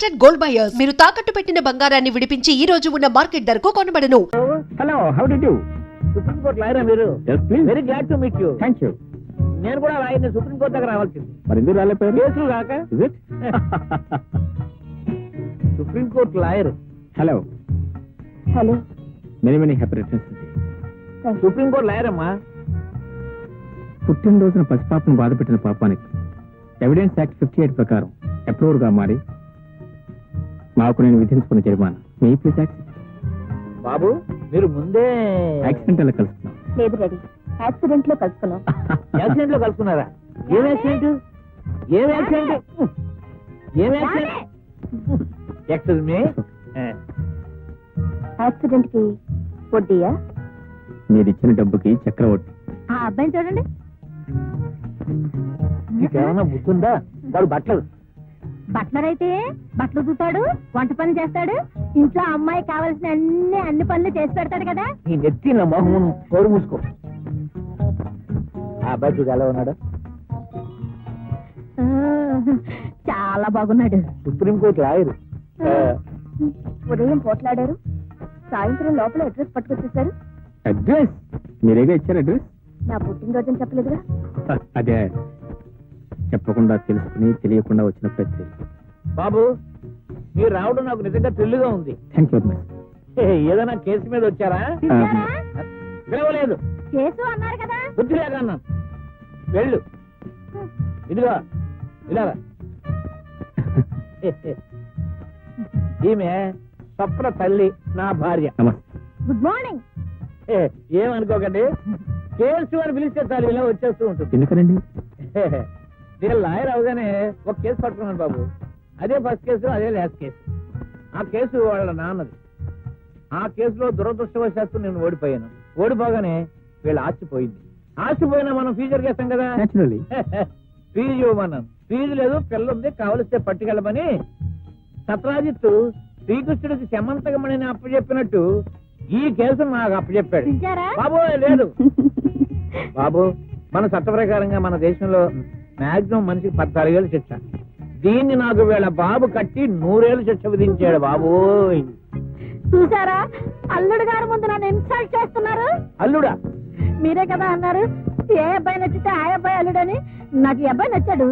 Trusted gold buyers మీరు తాకట్టు పెట్టిన బంగారాన్ని విడిపించి ఈ రోజు ఉన్న మార్కెట్ ధరకు కొనబడను. Hello, how do you? Supreme court లాయరా మీరు? yes please. Very glad to meet you. Thank you. నేను కూడా లాయర్ని, సుప్రీం కోర్టు దగ్గర రావాల్సింది. మరి ఎందుకు రాలేపోయారు? కేసులు కాక. Is it? Supreme court lawyer. Hello hello, many happy returns. Supreme court lawyer అమ్మా. పుట్టినరోజున పసిపాపను బాధ పెట్టిన పాపానికి ఎవిడెన్స్ యాక్ట్ 58 ప్రకారం అప్రూవర్ గా మారి మాకు నేను విధించుకున్న జరిమానా మీ ప్లీజ్ యాక్సెప్ట్. బాబు మీరు ముందే యాక్సిడెంట్ అలా కలుసుకున్నాం. లేదు రెడీ, యాక్సిడెంట్ లో కలుసుకున్నాం. యాక్సిడెంట్ లో కలుసుకున్నారా? ఏం యాక్సిడెంట్? ఏం యాక్సిడెంట్? ఏం యాక్సిడెంట్? Excuse me. యాక్సిడెంట్ కి వడ్డీయా? మీరు ఇచ్చిన డబ్బుకి చక్రవడ్డీ. ఆ అబ్బాయిని చూడండి. నీకేమన్నా బుద్ధుందా? వాడు బట్టలు బట్లర్ అయితే బట్టలు చూతాడు, వంట పనులు చేస్తాడు, ఇంట్లో అమ్మాయి కావాల్సిన అన్ని పనులు చేసి పెడతాడు కదా. నీ నెత్తి నా మొహం కోరు మూసుకో. ఆ అబ్బాయి చూడు ఎలా ఉన్నాడు? చాలా బాగున్నాడు. Supreme court lawyer. ఉదయం పోట్లాడారు, సాయంత్రం లోపల అడ్రస్ పట్టుకొచ్చేసారు. అడ్రస్ మీరేగా ఇచ్చారు అడ్రస్? నా పుట్టినరోజు చెప్పలేదుగా. అదే చెప్పకుండా తెలుసుకుని తెలియకుండా వచ్చిన ప్రతి. బాబు మీరు రావడం నాకు నిజంగా థ్రిల్గా ఉంది. Thank you very much. ఏదైనా కేసు మీద వచ్చారా? చూశారా? పిలవలేదు, కేసు అన్నారు కదా. బుద్ధి లేక అన్నాను. వెళ్ళు. ఇదిగో ఇలాగా. ఈమె స్వప్న తల్లి, నా భార్య. నమస్తే. Good morning. ఏమనుకోకండి, కేసు అని పిలిస్తే చాలు ఇలా వచ్చేస్తూ ఉంటుంది. ఎందుకనండి? నేను లాయర్ అవగానే ఒక కేసు పట్టుకున్నాను బాబు. అదే ఫస్ట్ కేసు, అదే లాస్ట్ కేసు. ఆ కేసు వాళ్ళ నాన్నది. ఆ కేసులో దురదృష్టవశాత్తు నేను ఓడిపోయాను. ఓడిపోగానే వీళ్ళు ఆశపోయింది. ఆశపోయినా మనం ఫీజు చేస్తాం కదా. నేచురల్లీ. ఫీజు ఇవ్వమన్నాను. ఫీజు లేదు, పిల్లుంది, కావలిస్తే పట్టుకెళ్ళమని సత్రాజిత్తు శ్రీకృష్ణుడికి శమంతకమణిని అప్పచెప్పినట్టు ఈ కేసు నాకు అప్పచెప్పాడు. చూశారా? బాబు లేదు బాబు, మన చట్ట ప్రకారంగా మన దేశంలో మాక్సిమం మనిషికి 14 ఏళ్ళు శిక్ష. దీన్ని నాకు వీళ్ళ బాబు కట్టి 100 ఏళ్ళు శిక్ష విధించాడు బాబు. చూసారా, అల్లుడు గారి ముందు నన్ను ఇన్సల్ట్ చేస్తున్నారు. అల్లుడా? మీరే కదా అన్నారు ఏ అబ్బాయి నచ్చితే ఆ అబ్బాయి అల్లుడని. నాకు ఈ అబ్బాయి నచ్చాడు.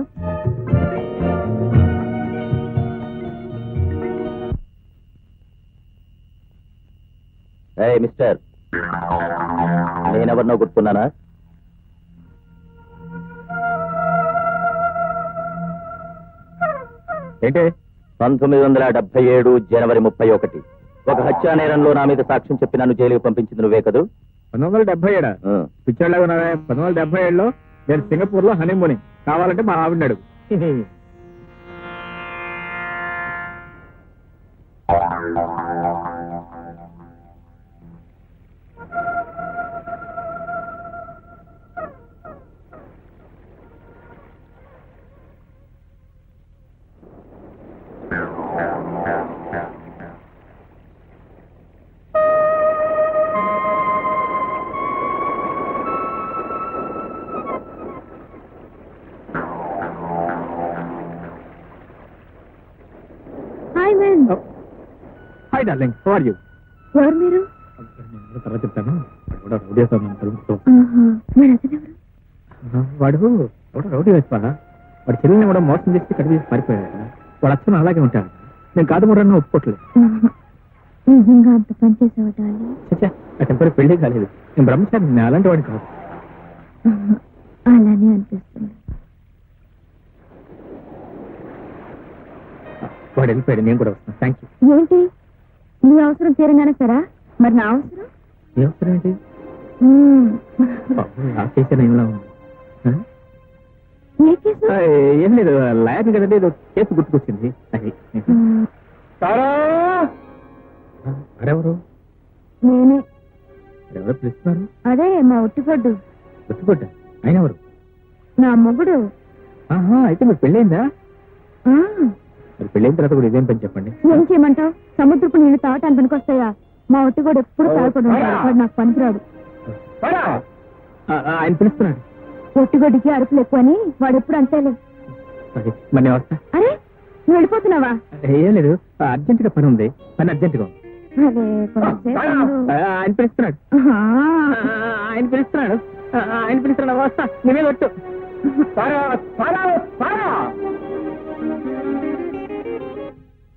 మిస్టర్, నేనెవరినో గుర్తున్నానా? ఏంటి? 1977 జనవరి 31 ఒక హత్యా నేరంలో నా మీద సాక్ష్యం చెప్పి నన్ను జైలుకి పంపించింది నువ్వే కదూ? 1977 పిచ్చోళ్ళగా ఉన్నారా? 1977లో నేను సింగపూర్ లో హనీమూనింగ్. కావాలంటే మా ఆవిడన్నాడు. Hi man. Hi darling, how are you? ఎవరు మీరు? నేను తర్వాత చెప్తాను. వాడు కూడా రౌడీ వేస్తాను మన తలుపుతో. మరి అతనెవరు? వాడు ఎవడో రౌడీ వేస్తా. వాడు చెల్లిని కూడా మోసం చేసి కట్టి తీసి పారిపోయాడు. వాడు అచ్చను అలాగే ఉంటాడు. నేను కాదు కూడా ఒప్పుకోవట్లేదు. నిజంగా అంత పని చేసేవాళ్ళు? చచ్చా, నాకు ఎప్పుడు పెళ్లి కాలేదు. నేను బ్రహ్మచారి, నేను అలాంటి వాడిని కాదు. అలానే అనిపిస్తుంది. వాడు వెళ్ళిపోయాడు, నేను కూడా వస్తాను. Thank you. ఏంటి నీ అవసరం తీరంగానే సరా? మరి నా అవసరం? ఏ అవసరం ఏంటి? ఆ కేసు ఏమిలా ఉంది? ఏ కేసు? ఏం లేదు, లాయర్ కదండి, ఏదో కేసు గుర్తుకొచ్చింది. అది మరెవరు? నేనే. ఎవరో పిలుస్తున్నారు? అదే మా ఒట్టిపడ్డు. గుర్తుపడ్డ ఆయన ఎవరు? నా మొగుడు. ఆహా, అయితే మీరు పెళ్ళైందా? మరి పెళ్ళైన తర్వాత కూడా ఇదేం పని చెప్పండి. ఏం చేయమంటావు? సముద్రపు నీళ్లు తాగటానికి పనికొస్తాయా? మా ఒట్టిగోడు ఎప్పుడు తాగకుండా ఉంటాడు. వాడు నాకు పనికిరాడు. ఆయన పిలుస్తున్నాడు. ఒట్టిగొడ్డికి అరుపులు ఎక్కువ అని వాడు ఎప్పుడు అంతేలే. మరి నేను వస్తా. అరే నువ్వు వెళ్ళిపోతున్నావా? ఏం లేదు, అర్జెంటుగా పని ఉంది, పని అర్జెంటుగా ఉంది. అదే కొంచెంసేపు ఉండు. ఆయన పిలుస్తున్నాడు, ఆహా. ఆయన పిలుస్తున్నాడు, ఆయన పిలుస్తున్నాడు, వస్తా, నీ మీద ఒట్టు. సారా, సారా, సారా.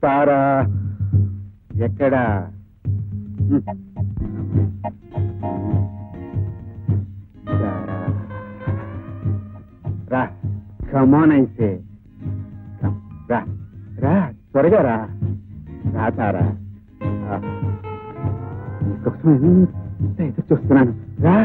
సారా ఎక్కడా? రా, కమాన్ అయితే, రా రా, త్వరగా రా, రా సారా, నీకోసం ఎంత ఎదురు చూస్తున్నాను, రా.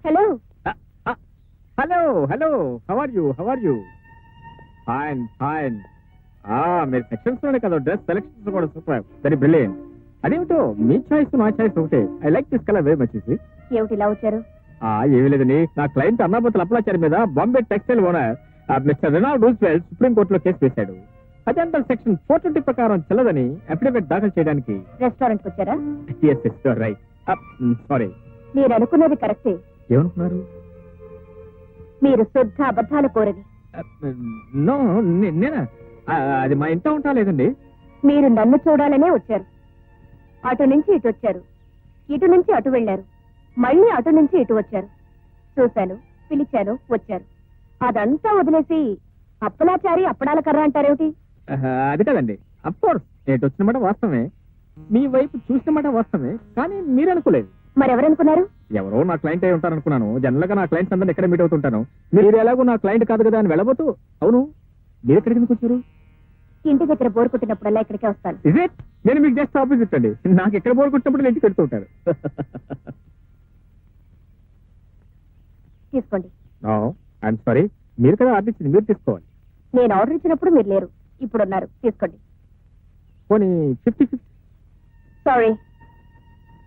Hello, hello hello, how are you, how are you? Fine fine. మీరు సెక్షన్స్ లోనే కదా, డ్రెస్ సెలెక్షన్స్ కూడా సూపర్, వెరీ బ్రిలియంట్. అదేమిటో మీ చాయిస్ నా చాయిస్ ఒకటే. I like this colour very much. ఏమిటి ఇలా వచ్చారు? ఏమీ లేదని, నా క్లయింట్ అన్నాపతుల అప్లాచారి మీద Bombay textile owner Mister Ronald Roosevelt supreme కోర్టులో కేసు వేశాడు. అదంతా సెక్షన్ 420 ప్రకారం చెల్లదని అఫిడవిట్ దాఖలు చేయడానికి. రెస్టారెంట్ కి వచ్చారా? రైట్. సారీ. మీరు అనుకున్నది కరెక్టే. ఏమనుకున్నారు? మీరు శుద్ధ అబద్ధాలు కోరని. నో, నేనా? అది మా ఇంట్లో ఉంటా లేదండి. మీరు నన్ను చూడాలనే వచ్చారు. అటు నుంచి ఇటు వచ్చారు, ఇటు నుంచి అటు వెళ్ళారు, మళ్ళీ అటు నుంచి ఇటు వచ్చారు. చూశాను, పిలిచాను, వచ్చారు. అదంతా వదిలేసి అప్పలాచారి అప్పడాల కర్ర అంటారేమిటి? అది కదండి, అఫ్ కోర్స్ నేను వచ్చిన మాట వాస్తవమే, మీ వైపు చూసిన మాట వాస్తవమే, కానీ మీరు అనుకోలేదు. మరెవరనుకున్నారు? ఎవరో నా క్లయింట్ అయి ఉంటారనుకున్నాను. జనరల్ గా నా క్లయింట్స్ అందరిని ఎక్కడ మీట్ అవుతుంటాను. మీరు ఎలాగో నా క్లయింట్ కాదు కదా అని వెళ్ళబోతూ, అవును మీరు ఎక్కడికి ఎందుకు వచ్చారు? ఇంటి దగ్గర బోర్ కొట్టినప్పుడల్లా ఇక్కడికే వస్తాను. Is it? నేను మీకు జస్ట్ ఆపోజిట్ అండి. నాకు ఎక్కడ బోర్ కొట్టినప్పుడు ఇంటికి వెళ్తూ ఉంటారు. తీసుకోండి. ఐఎమ్ సారీ, మీరు కదా ఆర్డర్ ఇచ్చింది, మీరు తీసుకోవాలి. నేను ఆర్డర్ ఇచ్చినప్పుడు మీరు లేరు, ఇప్పుడు ఉన్నారు, తీసుకోండి. పోనీ 50-50. సారీ,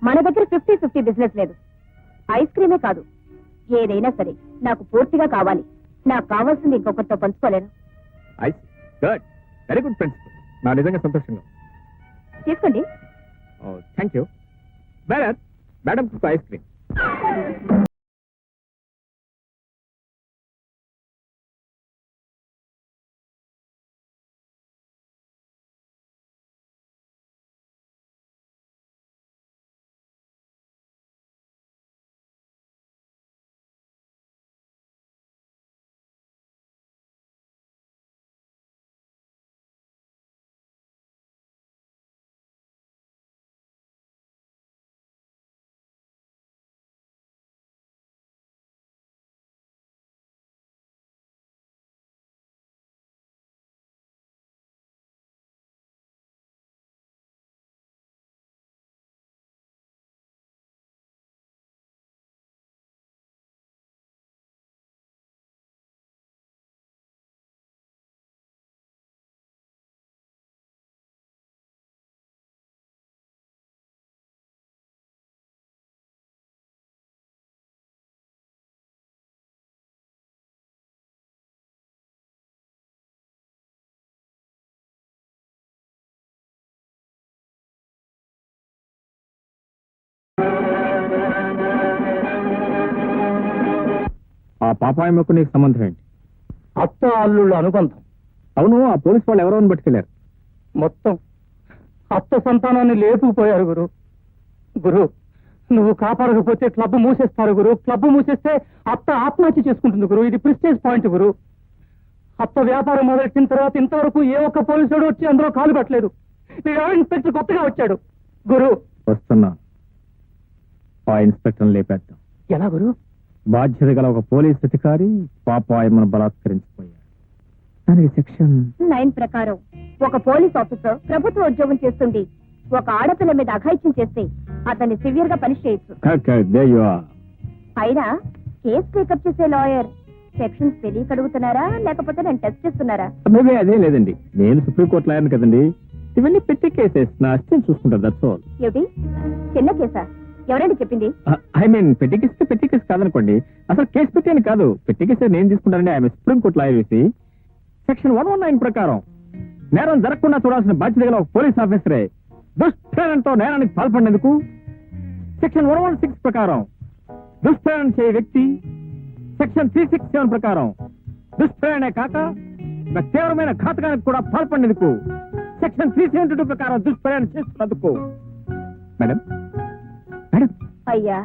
మన దగ్గర 50-50 బిజినెస్ లేదు. ఐస్ క్రీమే కాదు, ఏదైనా సరే నాకు పూర్తిగా కావాలి. నాకు కావాల్సింది ఇంకొకరితో పంచుకోలేను. Good, very good principle. నా నిజంగా సంతోషంగా. తీసుకోండి. Thank you. Madam ice cream. ఆ పాపాయమ్మకు నీకు సంబంధం ఏంటి? అత్త అల్లుళ్ళ అనుబంధం. అవును, ఆ పోలీసు వాళ్ళు ఎవరెవరిని పట్టుకెళ్లారు? మొత్తం అత్త సంతానాన్ని లేపుకుపోయారు గురు. గురు, నువ్వు కాపాడకపోతే క్లబ్ మూసేస్తారు గురు. క్లబ్ మూసేస్తే అత్త ఆత్మహత్య చేసుకుంటుంది గురు. ఇది ప్రిస్టేజ్ పాయింట్ గురు. అత్త వ్యాపారం మొదలెట్టిన తర్వాత ఇంతవరకు ఏ ఒక్క పోలీసుడు వచ్చి అందులో కాలు పెట్టలేదు. ఇన్స్పెక్టర్ కొత్తగా వచ్చాడు గురు. వస్తున్నా, ఆ ఇన్స్పెక్టర్ లేపేద్దాం. ఎలా గురు? బాధ్యత గల ఒక పోలీస్ అధికారి పాపాయమ్మను బలాత్కరించిపోయాడు. దానికి సెక్షన్ 9 ప్రకారం ఒక పోలీస్ ఆఫీసర్ ప్రభుత్వ ఉద్యోగం చేస్తుండి ఒక ఆడపిల్ల మీద అఘాయిత్యం చేస్తే అతన్ని సివియర్ గా పనిష్ చేయొచ్చు. అయినా కేసు టేకప్ చేసే లాయర్ సెక్షన్స్ తెలియక అడుగుతున్నారా లేకపోతే నేను టెస్ట్ చేస్తున్నారా? మేబీ అదే లేదండి, నేను సుప్రీంకోర్టు లాయర్ని కదండి. ఇవన్నీ పెట్టి కేసెస్, నా అసిస్టెంట్ చూసుకుంటారు. That's all. ఏమిటి చిన్న కేసా? ఎవరండి చెప్పింది? ఐ మీన్ పెట్టి కేసు కాదనుకోండి. అసలు కేసు పెట్టాను కాదు, పెట్టి కేసు నేను తీసుకుంటానండి. ఐఎమ్ సుప్రీంకోర్టు లాయర్ వేసి సెక్షన్ 119 ప్రకారం నేరం జరగకుండా చూడాల్సిన బాధ్యత గల ఒక పోలీస్ ఆఫీసరే దుష్ప్రేరణతో నేరానికి పాల్పడినందుకు సెక్షన్ 116 ప్రకారం దుష్ప్రేరణ చేయ వ్యక్తి, సెక్షన్ 367 ప్రకారం దుష్ప్రేరణే కాక ఒక తీవ్రమైన ఘాతకానికి కూడా పాల్పడినందుకు సెక్షన్ 372 ప్రకారం దుష్ప్రేరణ చేస్తున్నందుకు. మేడం మేడం అయ్యా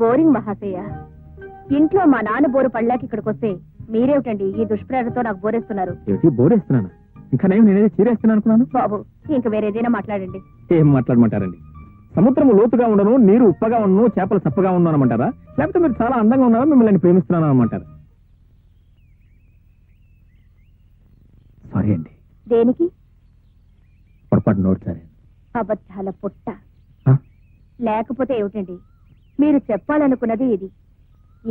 బోరింగ్ మహాశయ, ఇంట్లో మా నాన్న బోరు పళ్ళాకి ఇక్కడికి వస్తే మీరేమిటండి ఈ దుష్ప్రేరణతో నాకు బోరేస్తున్నారు? ఏమిటి బోరేస్తున్నాను? ఇంకా నేనేదో చీరేస్తున్నాను అనుకున్నాను. బాబు ఇంక వేరేదైనా మాట్లాడండి. ఏం మాట్లాడమంటారండి? సముద్రం లోతుగా ఉండను, నీరు ఉప్పగా ఉండను, చేపలు చప్పగా ఉండను అనమంటారా? లేకపోతే మీరు చాలా అందంగా ఉన్నారా, మిమ్మల్ని ప్రేమిస్తున్నాను అనమంటారా? సారీ అండి. దేనికి? పొరపాటు నోట్ సరే. అబద్ధాల పుట్ట. లేకపోతే ఏమిటండి మీరు చెప్పాలనుకున్నది ఇది.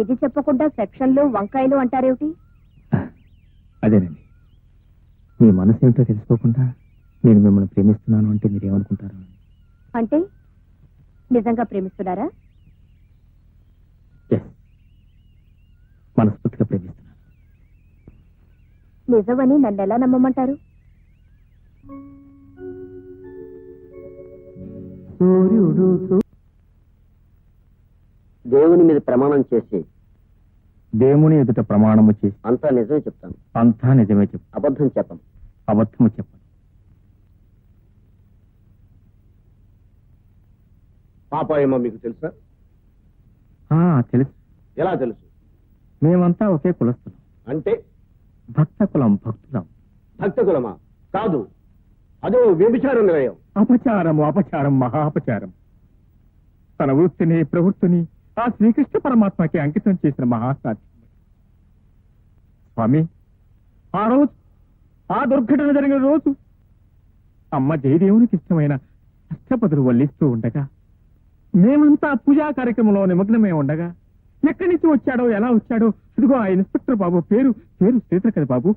ఇది చెప్పకుండా సెక్షన్లు వంకాయలు అంటారేమిటి? అదేనండి, మీ మనసు ఏమిటో తెలుసుకోకుండా నేను మిమ్మల్ని ప్రేమిస్తున్నాను అంటే మీరేమనుకుంటారు? అంటే నిజంగా ప్రేమిస్తున్నారా? మనస్ఫూర్తిగా ప్రేమిస్తున్నాను. నిజమని నన్ను ఎలా నమ్మమంటారు? దేవుని మీద ప్రమాణం చేసి దేవుని ఎదుట ప్రమాణము చేసి అంతా నిజమే చెప్తాను. అంతా నిజమే చెప్పు. అబద్ధం చెప్పను. అబద్ధము చెప్పను. పాపాయమ్మ మీకు తెలుసా? తెలుసు. ఎలా తెలుసు? మేమంతా ఒకే కులస్తులం. అంటే భక్త కులం, భక్తులం. భక్త కులమా? కాదు, అదో వ్యభిచార నిలయం. అపచారము, అపచారం, మహాపచారం. తన వృత్తిని, ప్రవృత్తిని ఆ శ్రీకృష్ణ పరమాత్మకి అంకితం చేసిన మహాసాధ్యం. స్వామి, ఆ రోజు, ఆ దుర్ఘటన జరిగిన రోజు అమ్మ జయదేవునికి ఇష్టమైన అష్టపదులు వల్లిస్తూ ఉండగా, మేమంతా పూజా కార్యక్రమంలో నిమగ్నమే ఉండగా, ఎక్కడి నుంచి వచ్చాడో, ఎలా వచ్చాడో, ఇదిగో ఆ ఇన్స్పెక్టర్ బాబు పేరు శ్రీధర్ కదా బాబు,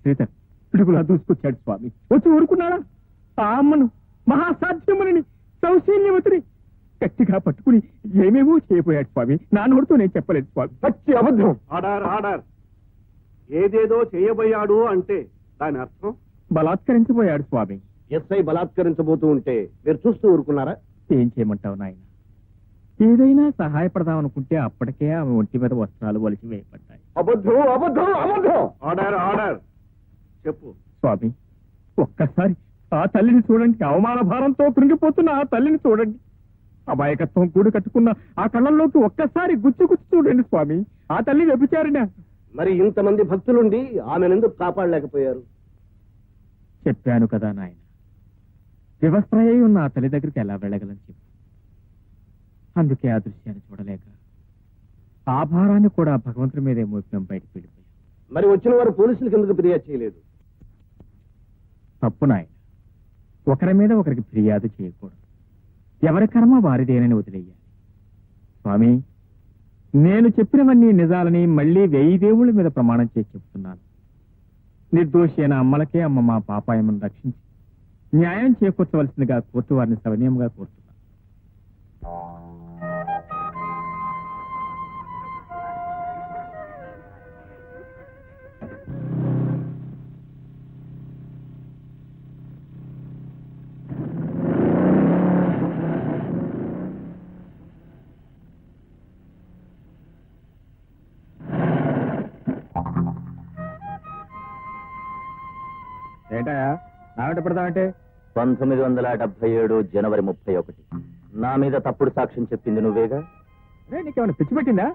శ్రీధర్ పిడుగులా దూసుకొచ్చాడు స్వామి. వచ్చి ఊరుకున్నాడా? ఆ అమ్మను, మహాసాధ్యముని, సౌశీల్యవతిని గట్టిగా పట్టుకుని ఏమేమో చేయబోయాడు స్వామి. నా నోటితో నేను చెప్పలేదు స్వామి. పచ్చి అబద్ధం. Order order. ఏదేదో చేయబోయాడు అంటే దాని అర్థం బలాత్కరించబోయాడు స్వామి. ఎస్ఐ బలాత్కరించబోతూ ఉంటే మీరు చూస్తూ ఊరుకున్నారా? ఏం చేయమంటావు నాయన? ఏదైనా సహాయపడదాం అనుకుంటే అప్పటికే ఆమె ఒంటి మీద వస్త్రాలు వలిసి వేయబడ్డాయి. అబద్ధం, అబద్ధం, అబద్ధం. Order order. చెప్పు స్వామి, ఒక్కసారి ఆ తల్లిని చూడండి. అవమాన భారంతో కృంగిపోతున్న ఆ తల్లిని చూడండి. అమాయకత్వం కూడి కట్టుకున్న ఆ కళ్ళల్లోకి ఒక్కసారి గుచ్చి చూడండి స్వామి. ఆ తల్లి వ్యభిచారినా? మరి ఇంతమంది భక్తులుండి ఆమెనెందుకు కాపాడలేకపోయారు? చెప్పాను కదా నాయన, వివస్త్రయ్య ఉన్న ఆ తల్లి దగ్గరికి ఎలా వెళ్ళగలని చెప్పు. అందుకే ఆ దృశ్యాన్ని చూడలేక ఆ భారాన్ని కూడా భగవంతుడి మీదే మోపినం బయటకు వెళ్ళిపోయాం. మరి వచ్చిన వారు పోలీసులకు ఎందుకు ఫిర్యాదు చేయలేదు? తప్పు నాయన, ఒకరి మీద ఒకరికి ఫిర్యాదు చేయకూడదు. ఎవరి కర్మ వారిదేనని వదిలేయాలి. స్వామి, నేను చెప్పినవన్నీ నిజాలని మళ్ళీ 1000 దేవుళ్ళ మీద ప్రమాణం చేసి చెప్తున్నాను. నిర్దోషి అయిన అమ్మలకే అమ్మ మా పాపాయమ్మను రక్షించి న్యాయం చేకూర్చవలసిందిగా కోర్టు వారిని సవినయంగా కోరుతున్నాను. ఏంటా నా వెంట పెడతామంటే 1977 జనవరి 31 నా మీద తప్పుడు సాక్ష్యం చెప్పింది నువ్వేగా? నీకేమైనా పిచ్చి పెట్టిందా?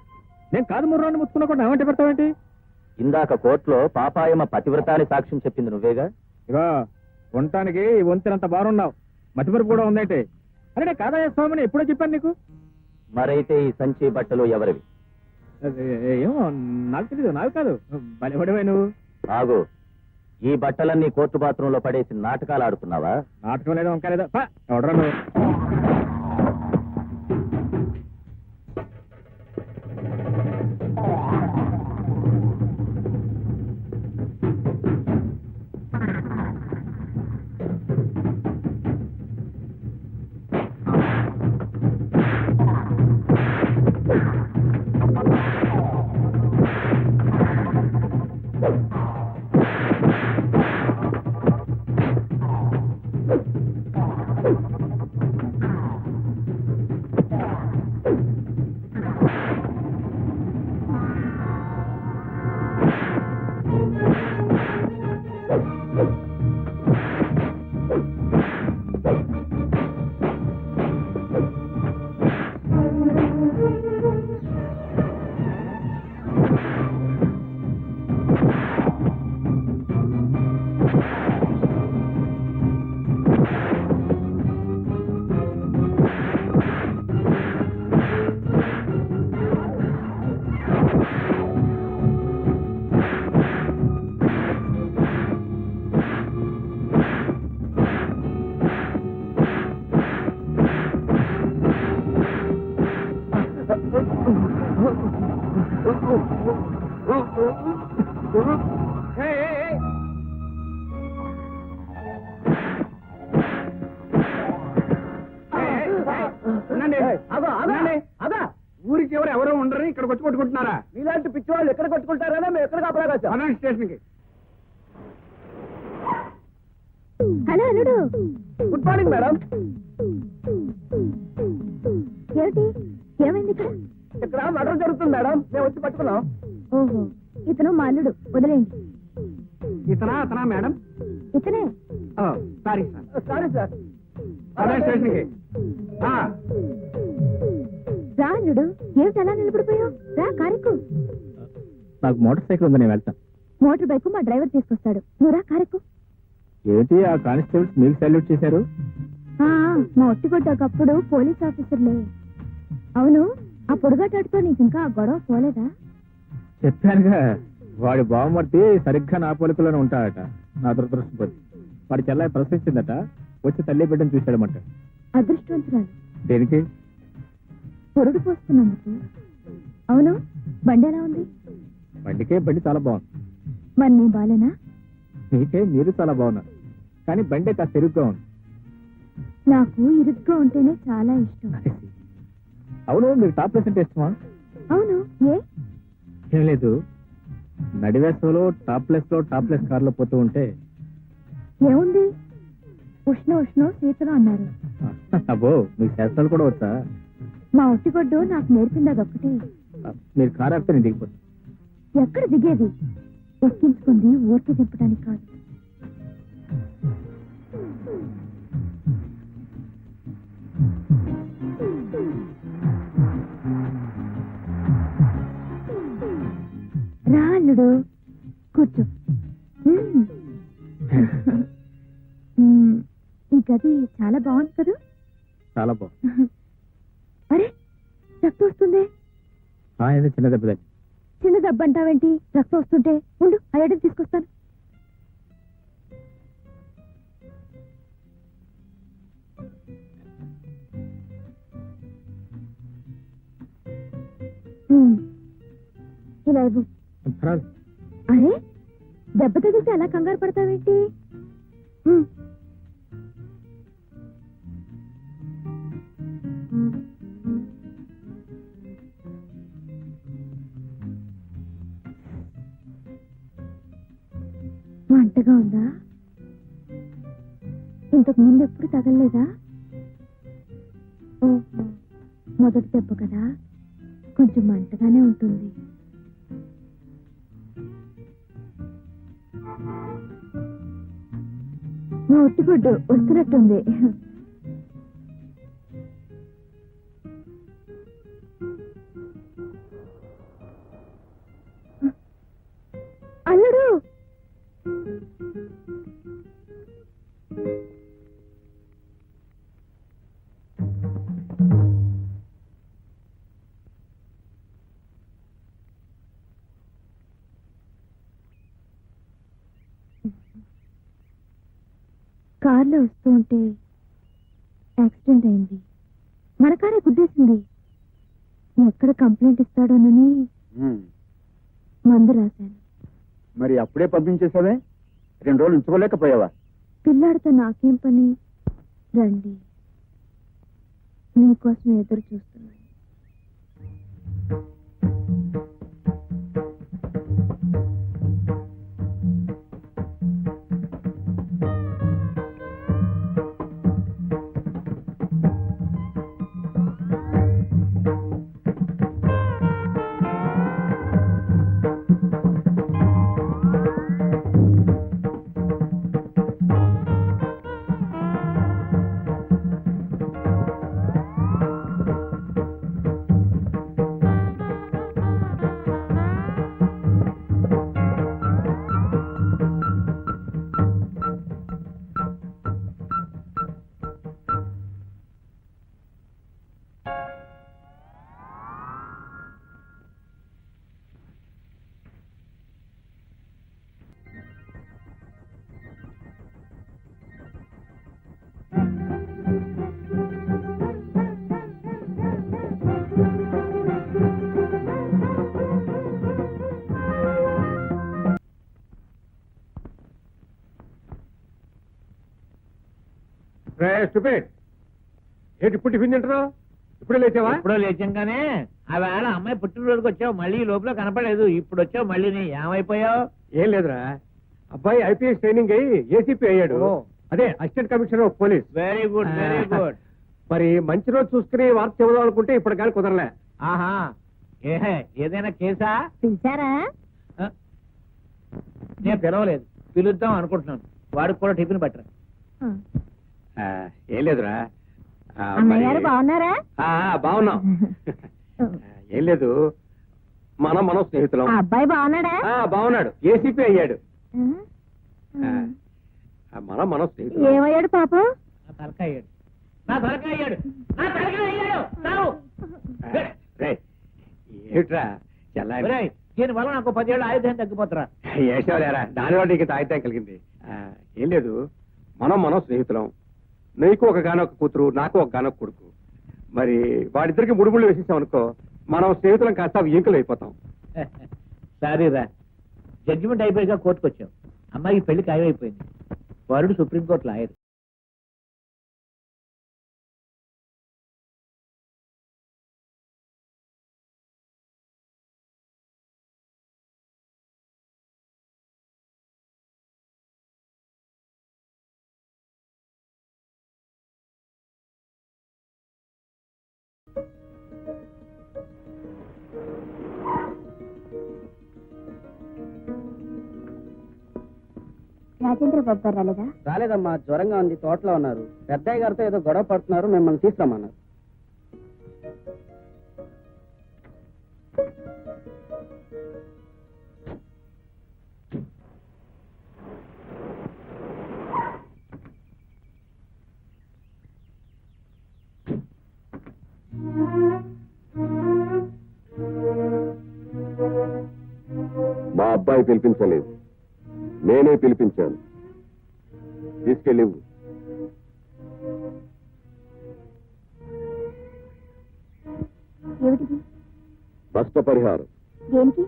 నేను కాదు ముర్రాన్ని ముచ్చుకున్నా కూడా నా వెంట పెడతావేంటి? ఇందాక కోర్టులో పాపాయమ పతివ్రతాన్ని సాక్ష్యం చెప్పింది నువ్వేగా? ఇగో ఉండటానికి ఈ వంతెనంత బాగున్నావు, మతిమరుపు కూడా ఉందంటే. అరే నేను కాదయ్య స్వామిని ఎప్పుడో చెప్పాను నీకు. మరైతే ఈ సంచి బట్టలు ఎవరివి? ఏమో నాకు తెలీదు, నాకు కాదు. బలిపడివే నువ్వు. ఆగు, ఈ బట్టలన్నీ కోర్టు బాత్రూంలో పడేసి నాటకాలు ఆడుతున్నావా? నాటకం లేదో వంక లేదో ఎవడరా నువ్వు? ఊరికి ఎవరు ఉండరు, ఇక్కడికి వచ్చి కొట్టుకుంటున్నారా? ఇలాంటి పిచ్చి వాళ్ళు ఎక్కడ కొట్టుకుంటారనే మేము ఎక్కడ కాపలా స్టేషన్ కి. హలో అల్లుడు. Good morning madam. ఏమిటి, ఏమైంది ఇక్కడ? ఇక్కడ మర్డర్ జరుగుతుంది మేడం, మేము వచ్చి పట్టుకున్నాం. ఓహో, ఇతను మా అల్లుడు, వదిలేండి. అతనా మేడం? ఇతనే. Sorry sir. Sorry sir. Station కి. రా అల్లుడు, ఏమిటి అలా నిలబడిపోయావు? రా కారెక్కు. నాకు మోటార్ సైకిల్ ఉంది, నేను వెళ్తాను. మోటార్ బైక్ మా డ్రైవర్ తీసుకొస్తాడు, నువ్వు రా కారెక్కు. ఏంటి ఆ కానిస్టేబుల్స్ మీకు సాల్యూట్ చేశారు? మా ఒట్టిగొడ్డకప్పుడు పోలీస్ ఆఫీసర్లే. అవును, ఆ పొడుగాటాడుతో నీకు ఇంకా ఆ గొడవ పోలేదా? చెప్పానుగా, వాడి బావమర్తి సరిగ్గా నా పోలికలోనే ఉంటాడట. నా దురదృష్టపతి. వాడి చెల్లాయి ప్రశ్నించిందట, వచ్చి తల్లి బిడ్డను చూశాడమంట. అదృష్టవంతురాలు. దేనికి? పొరుడు పోస్తున్నందుకు. అవును, బండి ఎలా ఉంది? బండి చాలా బాగుంది. మరి నీ బాలేనా? మీకే మీరు చాలా బాగున్నారు, కానీ బండి కాస్త ఇరుగ్గా ఉంది. నాకు ఇరుగ్గా ఉంటేనే చాలా ఇష్టం. అవును, మీకు టాప్ ప్లేస్ అంటే ఇష్టమా? అవును, ఏం లేదు, నడివేసంలో టాప్ ప్లేస్ కార్లో పోతూ ఉంటే. ఏముంది, ఉష్ణ శీతలు అన్నారు. అబ్బో, మీకు శాస్త్రాలు కూడా వచ్చా? మా ఒట్టిగొడ్డు నాకు నేర్పింది అదొక్కటే. మీరు కారు ఆపితే నేను దిగిపోతాను. ఎక్కడ దిగేది? ఎక్కించుకుంది ఊరికి దింపడానికి కాదు. రా అల్లుడు, కూర్చో. ఈ గది చాలా బాగుంది కదా? చాలా బాగుంది. అరే, రక్తం వస్తుంది. చిన్న దెబ్బ. చిన్న దెబ్బ అంటావేంటి? రక్తం వస్తుంటే ఉండు, ఆ ఐడెంట్ తీసుకొస్తాను. ఇలా ఇవ్వు. అరే, దెబ్బ తగిలితే అలా కంగారు పడతావేంటి? మంటగా ఉందా? ఇంతకు ముందు ఎప్పుడు తగలలేదా? ఓహో, మొదటి దెబ్బ కదా, కొంచెం మంటగానే ఉంటుంది. మా ఒట్టిగుడ్డు వస్తున్నట్టుంది. అల్లుడు కార్లో వస్తూ ఉంటే యాక్సిడెంట్ అయింది. మన కారే గుద్దేసింది. ఎక్కడ కంప్లైంట్ ఇస్తాడోనని మందు రాశాను. మరి అప్పుడే పంపించేసావే? 2 రోజులు ఉంచుకోలేకపోయావా? పిల్లాడితో నాకేం పని? రండి, మీకోసం ఎదురు చూస్తున్నాను. ఏంటి ఇప్పుడు టిఫిన్ తింటారా? ఇప్పుడే లేచావా? ఎప్పుడో లేచంగానే ఆ వేళ అమ్మాయి పుట్టినరోజుకి వచ్చావు, మళ్ళీ లోపల కనపడలేదు. ఇప్పుడు వచ్చావు మళ్ళీ, ఏమైపోయావు? ఏం లేదురా, అబ్బాయి ఐపీఎస్ ట్రైనింగ్ అయ్యి ఏసీపీ అయ్యాడు. అదే assistant commissioner of police. Very good, very good. మరి మంచి రోజు చూసుకుని వార్త చెబుదాం అనుకుంటే ఇప్పుడు కానీ కుదరలే. ఆహా, ఏదైనా కేసా? పిలిచారా? నేను పిలవలేదు, పిలుద్దాం అనుకుంటున్నాను. వాడికి కూడా టిఫిన్ పట్టరా. ఏం లేదురా, అన్నయ్యారు బాగున్నారా? బాగున్నాం. ఏం లేదు, మనం స్నేహితులం. అబ్బాయి బాగున్నాడా? బాగున్నాడు, ఏసీపీ అయ్యాడు. మనం స్నేహితులం. ఏమయ్యాడు పాపం? నా తలకాయ అయ్యాడు, నా తలకాయ అయ్యాడు, నా తలకాయ అయ్యాడు. ఏమిట్రా చెల్లాయి, దీనివల్ల నాకు 10 ఏళ్ళు ఆయుధం తగ్గిపోతారా? ఏసేవలేరా, దానివల్ల నీకు తాయితం కలిగింది. ఏం లేదు, మనం స్నేహితులం. నీకు ఒక గానొక కూతురు, నాకు ఒక గానొక కొడుకు. మరి వాడిద్దరికి ముడుముళ్ళు వేసేసాం అనుకో, మనం స్నేహితులం కాస్త వ్యంకులు అయిపోతాం. సారీరా, జడ్జిమెంట్ అయిపోయాక కోర్టుకు వచ్చాం. అమ్మాయికి పెళ్లి ఖాయమైపోయింది. వరుడు సుప్రీంకోర్టు లాయర్. రాజేంద్ర బాబు గారు రాలేదా? రాలేదమ్మా, జ్వరంగా ఉంది, తోటలో ఉన్నారు. పెద్దయ్య గారితో ఏదో గొడవ పడుతున్నారు, మిమ్మల్ని తీసుకురమ్మన్నారు. మా అబ్బాయి పిలిపించలేదు, నేనే పిలిపించాను. తీసుకెళ్ళి ఏమిటిది? నష్టపరిహారం. దేనికి?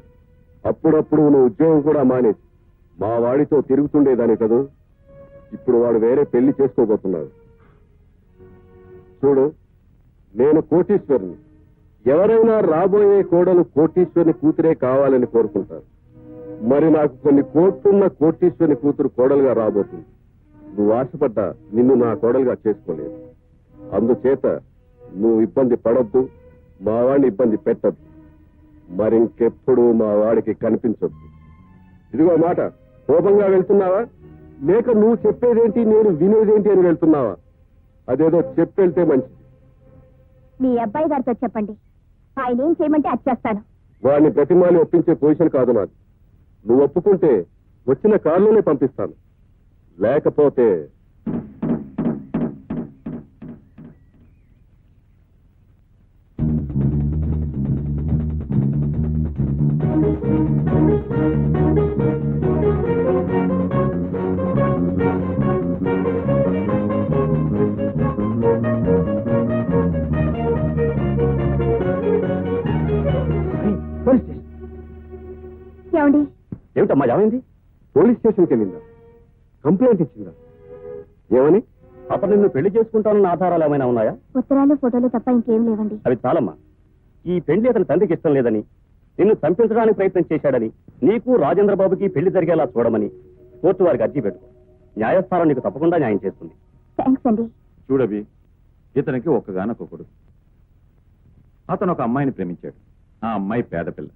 అప్పుడప్పుడు నువ్వు ఉద్యోగం కూడా మానేసి మా వాడితో తిరుగుతుండేదాని కదూ. ఇప్పుడు వాడు వేరే పెళ్లి చేసుకోబోతున్నాడు. చూడు, నేను కోటీశ్వరుని. ఎవరైనా రాబోయే కోడలు కోటీశ్వరుని కూతురే కావాలని కోరుకుంటారు. మరి నాకు కొన్ని కోట్లున్న కోటీశ్వరుని కూతురు కోడలుగా రాబోతుంది. నువ్వు ఆశపడ్డా నిన్ను నా కోడలుగా చేసుకోలేదు. అందుచేత నువ్వు ఇబ్బంది పడొద్దు, మా వాడిని ఇబ్బంది పెట్టద్దు. మరింకెప్పుడు మా వాడికి కనిపించొద్దు. ఇదిగో మాట, కోపంగా వెళ్తున్నావా? లేక నువ్వు చెప్పేదేంటి నేను వినేదేంటి అని వెళ్తున్నావా? అదేదో చెప్పెళ్తే మంచిది. మీ అబ్బాయి గారితో చెప్పండి, ఆయన ఏం చేయమంటే అది చేస్తాను. వాడిని ప్రతిమాని ఒప్పించే పొజిషన్ కాదు నాది. నువ్వు ఒప్పుకుంటే వచ్చిన కారులోనే పంపిస్తాను, లేకపోతే ఏమండి? ఏమిటమ్మా ఏమైంది? పోలీస్ స్టేషన్కి వెళ్ళిందా? కంప్లైంట్ ఇచ్చిందా? ఏమని? అతను నిన్ను పెళ్లి చేసుకుంటానన్న ఆధారాలు ఏమైనా ఉన్నాయా? ఉత్తరాలు ఫోటోలు తప్ప ఇంకేం లేవండి. అవి చాలమ్మా. ఈ పెళ్లి అతని తండ్రికి ఇష్టం లేదని, నిన్ను చంపించడానికి ప్రయత్నం చేశాడని, నీకు రాజేంద్ర బాబుకి పెళ్లి జరిగేలా చూడమని కోర్టు వారికి అర్జీ పెట్టుకో. న్యాయస్థానం నీకు తప్పకుండా న్యాయం చేస్తుంది. థ్యాంక్స్ అండి. చూడవి, ఇతనికి ఒక్కగానొక్క కొడుకు. అతను ఒక అమ్మాయిని ప్రేమించాడు. ఆ అమ్మాయి పేద పిల్ల.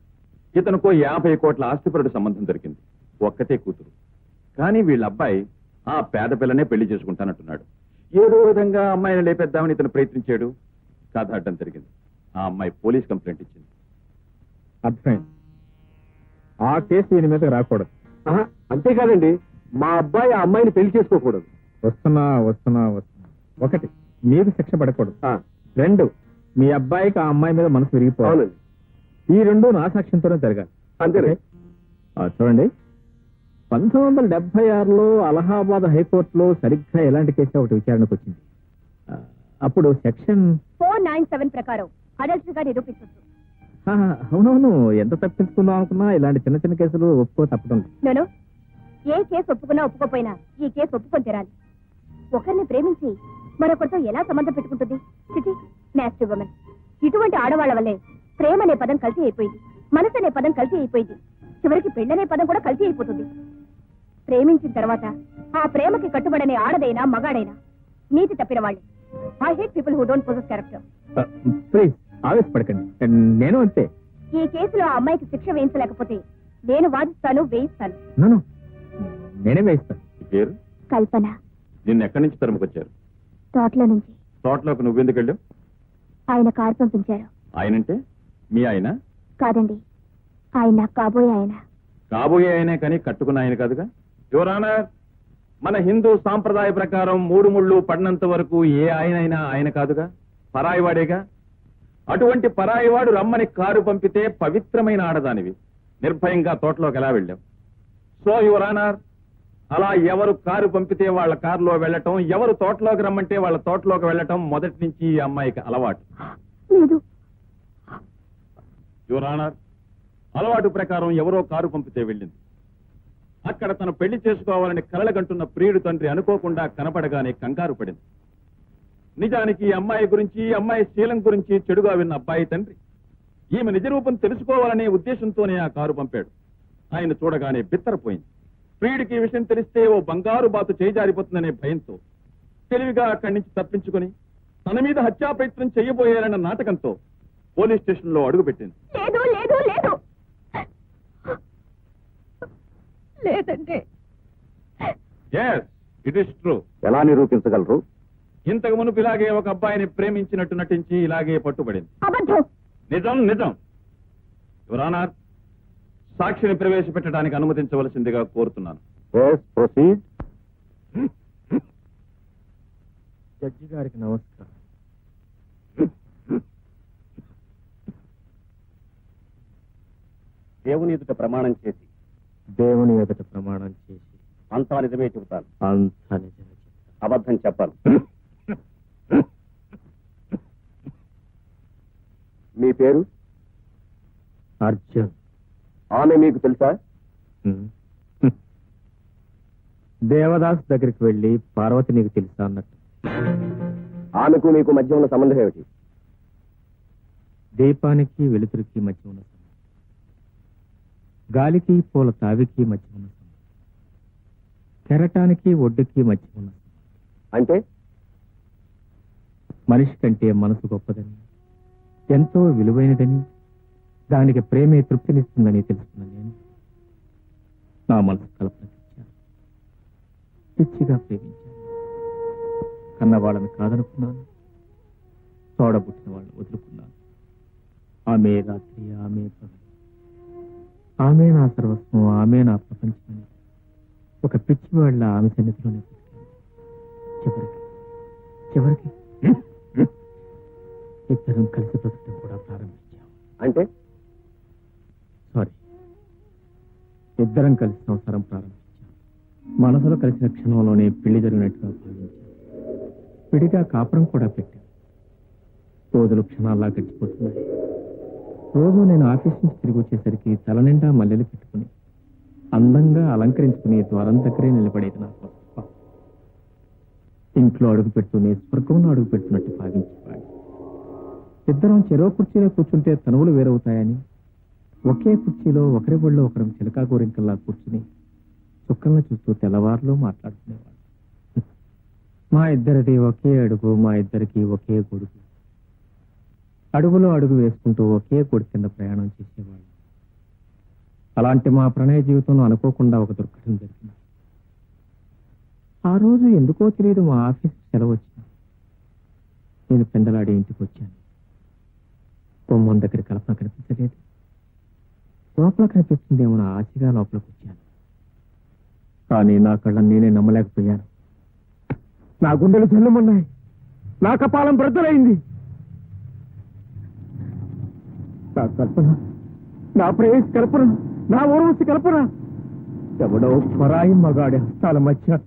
ఇతనుకో 50 కోట్ల ఆస్తిపరుడు సంబంధం దొరికింది. ఒక్కతే కూతురు. కానీ వీళ్ళ అబ్బాయి ఆ పేద పిల్లనే పెళ్లి చేసుకుంటానంటున్నాడు. ఏదో విధంగా అమ్మాయిని లేపేద్దామని ఇతను ప్రయత్నించాడు. కథ అడ్డం జరిగింది. ఆ అమ్మాయి పోలీస్ కంప్లైంట్ ఇచ్చింది. అర్థమైంది. ఆ కేసు దీని మీద రాకూడదు. అంతేకాదండి, మా అబ్బాయి ఆ అమ్మాయిని పెళ్లి చేసుకోకూడదు. వస్తున్నా. ఒకటి, మీకు శిక్ష పడకూడదు. 2, మీ అబ్బాయికి ఆ అమ్మాయి మీద మనసు విరిగిపోవాలి. ఈ 2 నా సాక్ష్యంతోనే జరగాలి. అంతేనే. చూడండి, 1976లో అలహాబాద్ హైకోర్టులో సరిగ్గా ఎలాంటి కేసు ఒకటి విచారణకు వచ్చింది. అప్పుడు సెక్షన్ 497 ప్రకారం అడల్టరీగా నిరూపించవచ్చు. అవునవును, ఎంత తప్పించుకుందాం అనుకున్నా ఇలాంటి చిన్న చిన్న కేసులు ఒప్పుకో తప్పడం లేదు. నేను ఏ కేసు ఒప్పుకున్నా ఒప్పుకోపోయినా ఈ కేసు ఒప్పుకొని తీరాలి. ఒకరిని ప్రేమించి మరొకరితో ఎలా సంబంధం పెట్టుకుంటుంది? Chitti nasty women. ఇటువంటి ఆడవాళ్ల వల్లే ప్రేమ అనే పదం కల్తీ అయిపోయింది, మనసు అనే పదం కల్తీ అయిపోయింది, చివరికి పెళ్ళనే పదం కూడా కల్తీ అయిపోతుంది. ప్రేమించిన తర్వాత ఆ ప్రేమకి కట్టుబడనే ఆడదైనా మగాడైనా నీతి తప్పిన వాళ్ళే. I hate people who don't possess character. Please ఆవేశపడకండి, నేను అంతే. ఈ కేసులో ఆ అమ్మాయికి శిక్ష వేయించలేకపోతే నేను వాదిస్తాను, వేయిస్తాను. నన్ను నేనే వేయిస్తాను. పేరు కల్పన. నిన్ను ఎక్కడి నుంచి తరుముకొచ్చారు? తోటలో నుంచి. తోటలోకి నువ్వెందుకు వెళ్ళావు? ఆయన కారు పంపించారు. ఆయనంటే మీ ఆయన? కాదండి, ఆయన నాకు కాబోయే ఆయన. కాబోయే ఆయనే కానీ కట్టుకున్న ఆయన కాదుగా. యువరానా, మన హిందూ సాంప్రదాయ ప్రకారం 3 ముళ్ళు పడినంత వరకు ఏ ఆయనైనా ఆయన కాదుగా, పరాయివాడేగా. అటువంటి పరాయివాడు రమ్మని కారు పంపితే పవిత్రమైన ఆడదానివి నిర్భయంగా తోటలోకి ఎలా వెళ్ళావు? సో యువరానర్, అలా ఎవరు కారు పంపితే వాళ్ళ కారులో వెళ్ళటం, ఎవరు తోటలోకి రమ్మంటే వాళ్ళ తోటలోకి వెళ్ళటం మొదటి నుంచి ఈ అమ్మాయికి అలవాటు. లేదు. యువరానర్, అలవాటు ప్రకారం ఎవరో కారు పంపితే వెళ్ళింది. అక్కడ తను పెళ్లి చేసుకోవాలని కలలగంటున్న ప్రియుడు తండ్రి అనుకోకుండా కనపడగానే కంగారు పడింది. నిజానికి ఈ అమ్మాయి గురించి, అమ్మాయి శీలం గురించి చెడుగా విన్న అబ్బాయి తండ్రి ఈమె నిజరూపం తెలుసుకోవాలనే ఉద్దేశంతోనే ఆ కారు పంపాడు. ఆయన చూడగానే బిత్తరపోయింది. ప్రియుడికి ఈ విషయం తెలిస్తే ఓ బంగారు బాతు చేజారిపోతుందనే భయంతో తెలివిగా అక్కడి నుంచి తప్పించుకుని తన మీద హత్యా ప్రయత్నం చేయబోయారన్న నాటకంతో పోలీస్ స్టేషన్ లో అడుగుపెట్టింది. లేదు లేదు లేదు లేదండి. Yes, it is true. ఎలా నిరూపించగలరు? ఇంతకు మునుపు ఇలాగే ఒక అబ్బాయిని ప్రేమించినట్టు నటించి ఇలాగే పట్టుబడింది. అబద్ధం. నిజం నిజం. యువర్ ఆనర్, సాక్షిని ప్రవేశపెట్టడానికి అనుమతించవలసిందిగా కోరుతున్నాను. జడ్జి గారికి నమస్కారం. దేవుని ఎదుట ప్రమాణం చేసి దేవుని ఎదుట ప్రమాణం చేసి అంతా నిజమే చెబుతాను. అంతా నిజమే చెప్తాను. అబద్ధం చెప్పాను. మీ పేరు? అర్జున్. ఆమె మీకు తెలుసా? దేవదాస్ దగ్గరికి వెళ్ళి పార్వతి నీకు తెలుసా అన్నట్టు. ఆమెకు మీకు మధ్య ఉన్న సంబంధం ఏమిటి? దీపానికి వెలుతురికి మధ్య ఉన్న సంబంధం, గాలికి పూల తావికి మధ్య ఉన్న సంబంధం, కెరటానికి ఒడ్డుకి మధ్య ఉన్న సంబంధం. అంటే మనిషి కంటే మనసు గొప్పదని, ఎంతో విలువైనదని, దానికి ప్రేమే తృప్తినిస్తుందని తెలుసుకున్న నేను నా మనసు కల్పన తెచ్చాను. పిచ్చిగా ప్రేమించాను. కన్న వాళ్ళని కాదనుకున్నాను, తోడబుట్టిన వాళ్ళని వదులుకున్నాను. ఆమె రాత్రి, ఆమె పగలు, ఆమె నా సర్వస్వం, ఆమె నా ప్రపంచమని ఒక పిచ్చి వాళ్ళ ఆమె సన్నిధిలోనే పుట్టాను. చివరికి ఇద్దరం కలిసి బ్రతకడం కూడా ప్రారంభించాం. అంటే సారీ, ఇద్దరం కలిసి సంసారం ప్రారంభించాం. మనసులో కలిసిన క్షణంలోనే పెళ్లి జరిగినట్టుగా భావించాం. విడిగా కాపురం కూడా పెట్టాం. రోజులు క్షణాల్లా గడిచిపోతున్నాయి. రోజు నేను ఆఫీస్ నుంచి తిరిగి వచ్చేసరికి తల నిండా మల్లెలు పెట్టుకుని అందంగా అలంకరించుకుని ద్వారం దగ్గరే నిలబడేది నా కోసం. ఇంట్లో అడుగు పెడుతూనే స్వర్గంలో అడుగు పెడుతున్నట్టు భావించేవాడు. ఇద్దరం చెరో కుర్చీలో కూర్చుంటే తనువులు వేరవుతాయని ఒకే కుర్చీలో ఒకరి ఒళ్ళో ఒకరం చిలకా గోరింకల్లా కూర్చుని చుక్కలను చూస్తూ తెల్లవారులో మాట్లాడుకునేవాడు. మా ఇద్దరిది ఒకే అడుగు, మా ఇద్దరికి ఒకే గొడుగు. అడుగులో అడుగు వేసుకుంటూ ఒకే గొడుగు కింద ప్రయాణం చేసేవాళ్ళు. అలాంటి మా ప్రణయ జీవితంలో అనుకోకుండా ఒక దుర్ఘటన జరిగింది. ఆ రోజు ఎందుకో తెలియదు మా ఆఫీస్ సెలవు వచ్చింది. నేను పెందలాడి ఇంటికి వచ్చాను. బొమ్మం దగ్గర కల్పన కనిపించలేదు. లోపల కనిపిస్తుందేమో నా ఆశగా లోపలికి వచ్చాను. కానీ నా కళ్ళని నేనే నమ్మలేకపోయాను. నా గుండెలు జల్లుమన్నాయి. నా కపాలం బ్రద్దలైంది. నా కల్పన, నా ప్రేయస్ కల్పన, నా ఊర్వశి కల్పన ఎవడో పరాయి మగాడి హస్తాల మధ్య